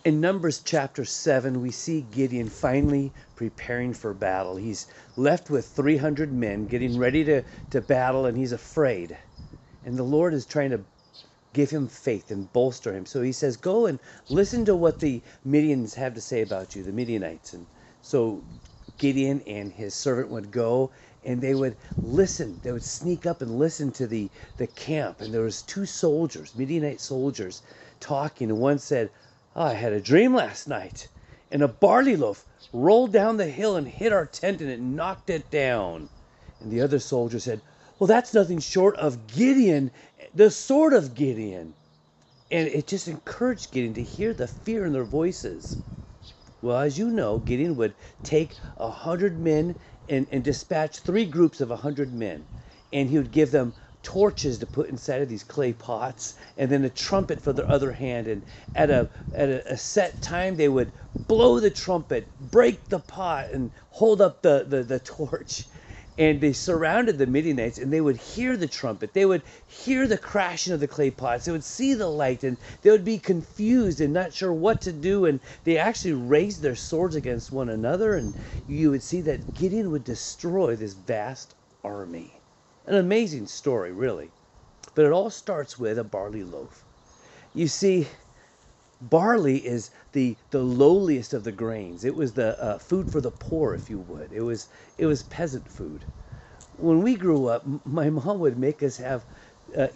In Numbers chapter 7, we see Gideon finally preparing for battle. He's left with 300 men getting ready to battle, and he's afraid. And the Lord is trying to give him faith and bolster him. So he says, go and listen to what the Midians have to say about you, the Midianites. And so Gideon and his servant would go, and they would listen. They would sneak up and listen to the camp. And there was two soldiers, Midianite soldiers, talking. And one said, oh, I had a dream last night, and a barley loaf rolled down the hill and hit our tent, and it knocked it down. And the other soldier said, well, that's nothing short of Gideon, the sword of Gideon. And it just encouraged Gideon to hear the fear in their voices. Well, as you know, Gideon would take 100 men and dispatch 3 groups of 100 men. And he would give them torches to put inside of these clay pots, and then a trumpet for their other hand. And at a set time, they would blow the trumpet, break the pot, and hold up the torch. And they surrounded the Midianites, and they would hear the trumpet. They would hear the crashing of the clay pots. They would see the light, and they would be confused and not sure what to do. And they actually raised their swords against one another, and you would see that Gideon would destroy this vast army. An amazing story, really. But it all starts with a barley loaf. You see, barley is the lowliest of the grains. It was the food for the poor, if you would. It was peasant food. When we grew up, my mom would make us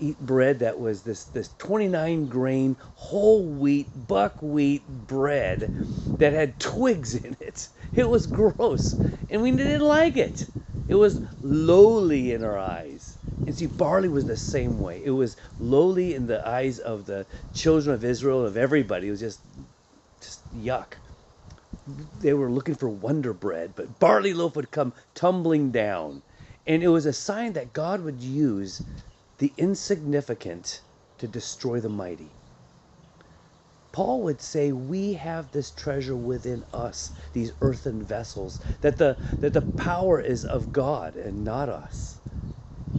eat bread that was this 29 grain whole wheat buckwheat bread that had twigs in it. It was gross, and we didn't like it. It was lowly in our eyes. And see, barley was the same way. It was lowly in the eyes of the children of Israel, of everybody. It was just yuck. They were looking for wonder bread, but barley loaf would come tumbling down. And it was a sign that God would use the insignificant to destroy the mighty. Paul would say we have this treasure within us, these earthen vessels, that the power is of God and not us.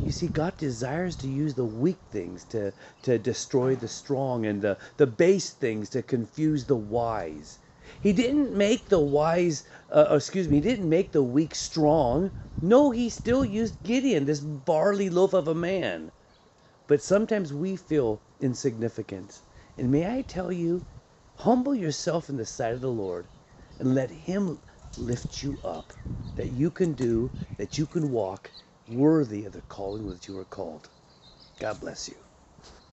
You see, God desires to use the weak things to destroy the strong, and the base things to confuse the wise. He didn't make the he didn't make the weak strong. No, he still used Gideon, this barley loaf of a man. But sometimes we feel insignificant. And may I tell you, humble yourself in the sight of the Lord and let him lift you up, that you can walk worthy of the calling that you are called. God bless you.